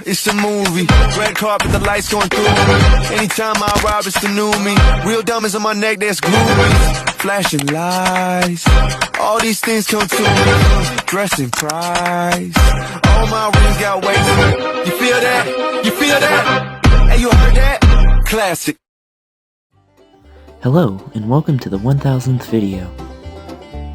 it's a movie. Red carpet, the lights going through me. Anytime I arrive, it's the new me. Real diamonds on my neck, that's groovy. Flashing lights, all these things come to me. Dressing price, all my rings got weight to it. You feel that? You feel that? Hey, you heard that? Classic. Hello, and welcome to the 1000th video.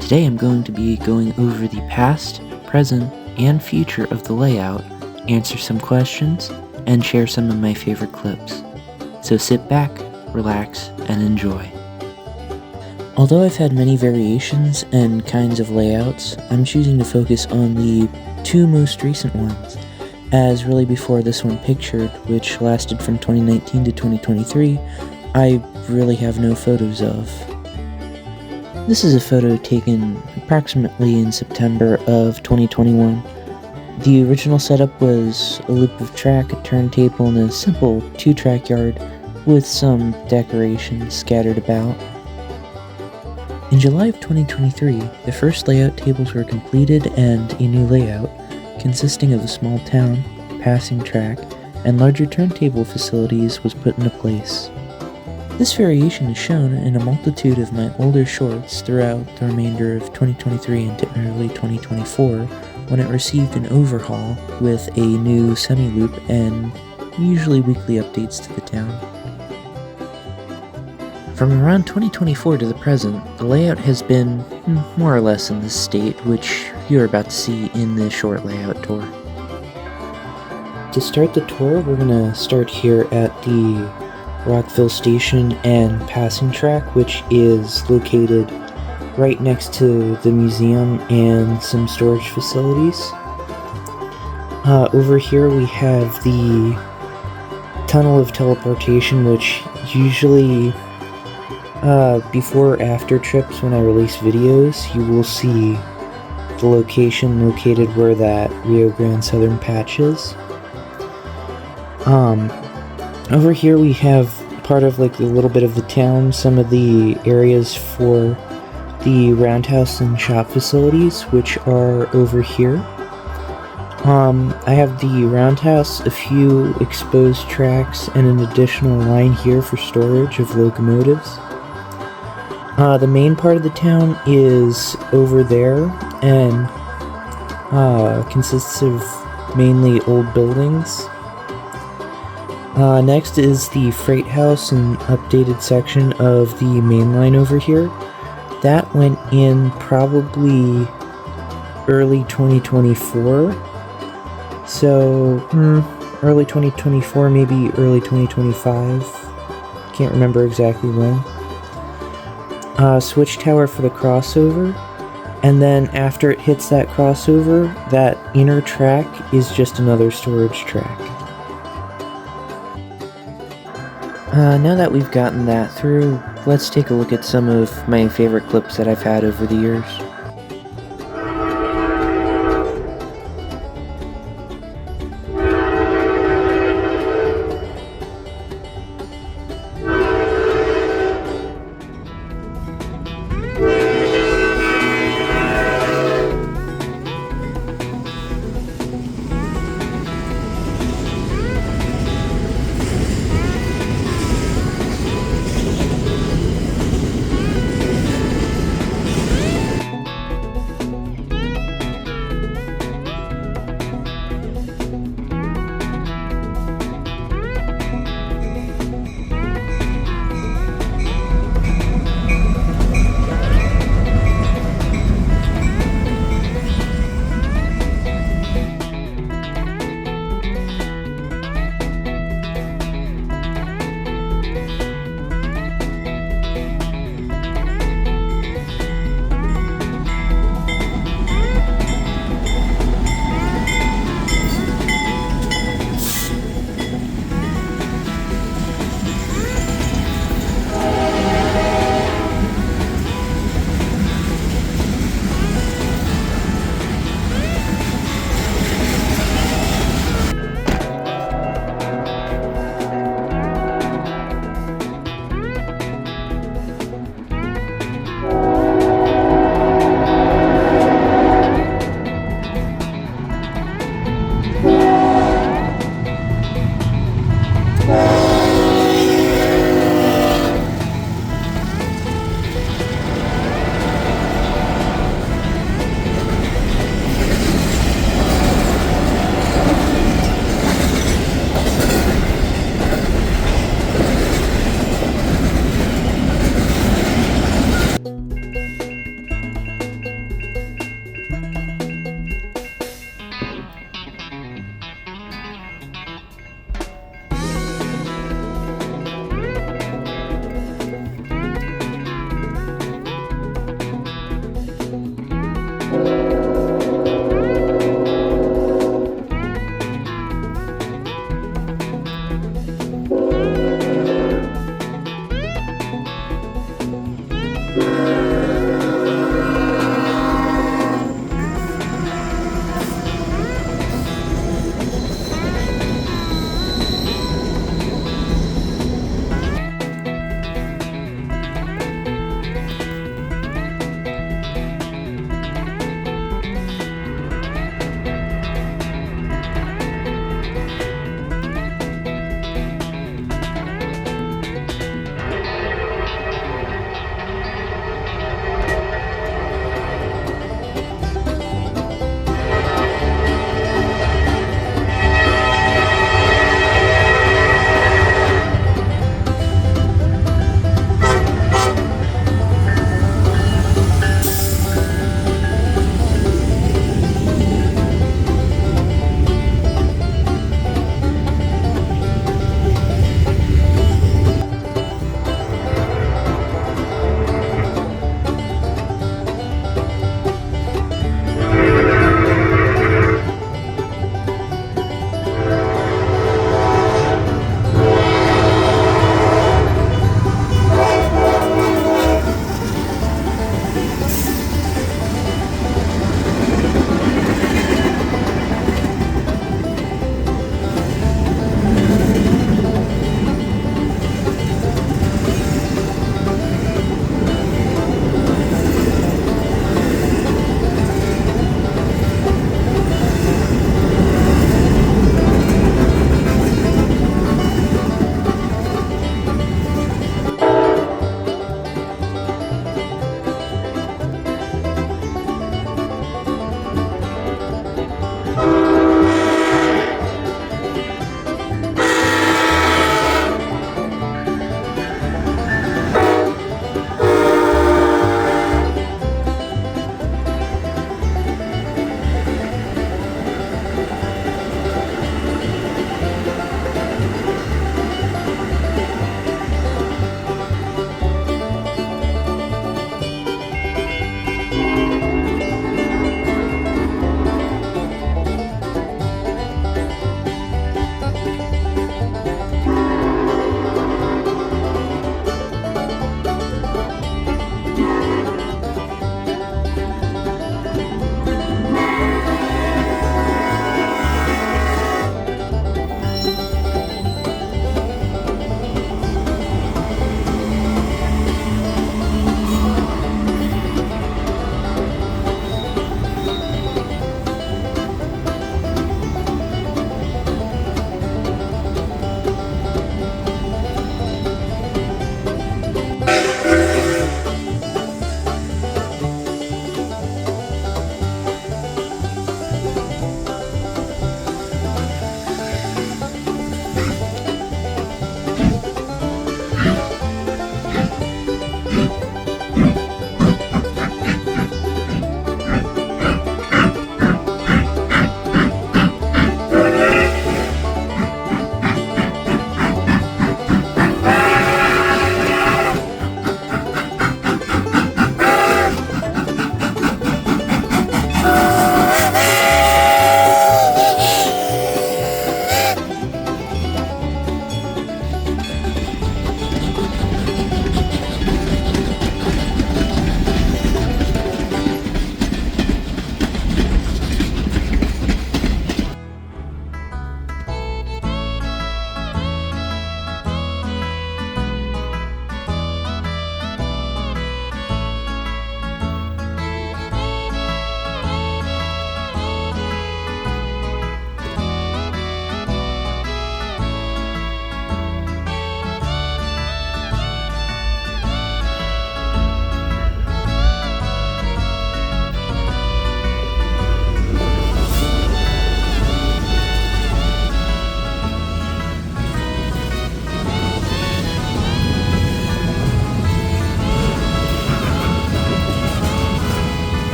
Today I'm going to be going over the past, present, and future of the layout, answer some questions, and share some of my favorite clips. So sit back, relax, and enjoy. Although I've had many variations and kinds of layouts, I'm choosing to focus on the two most recent ones, as really before this one pictured, which lasted from 2019 to 2023, I really have no photos of. This is a photo taken approximately in September of 2021. The original setup was a loop of track, a turntable, and a simple 2-track yard with some decorations scattered about. In July of 2023, the first layout tables were completed and a new layout, consisting of a small town, passing track, and larger turntable facilities was put into place. This variation is shown in a multitude of my older shorts throughout the remainder of 2023 into early 2024, when it received an overhaul with a new semi-loop and usually weekly updates to the town. From around 2024 to the present, the layout has been more or less in this state, which you're about to see in this short layout tour. To start the tour, we're going to start here at the Rockville Station and passing track, which is located right next to the museum and some storage facilities. Over here we have the tunnel of teleportation, which usually before or after trips when I release videos, you will see the location located where that Rio Grande Southern patch is. Over here we have part of like a little bit of the town, some of the areas for the roundhouse and shop facilities, which are over here. I have the roundhouse, a few exposed tracks, and an additional line here for storage of locomotives. The main part of the town is over there and consists of mainly old buildings. Next is the freight house and updated section of the main line over here. That went in probably early 2024. So, early 2024, maybe early 2025. Can't remember exactly when. Switch tower for the crossover. And then after it hits that crossover, that inner track is just another storage track. Now that we've gotten that through, let's take a look at some of my favorite clips that I've had over the years.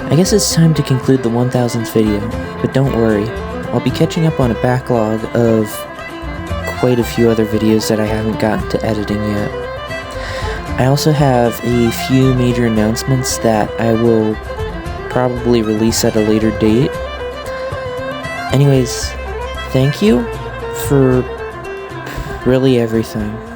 I guess it's time to conclude the 1000th video, but don't worry, I'll be catching up on a backlog of quite a few other videos that I haven't gotten to editing yet. I also have a few major announcements that I will probably release at a later date. Anyways, thank you for really everything.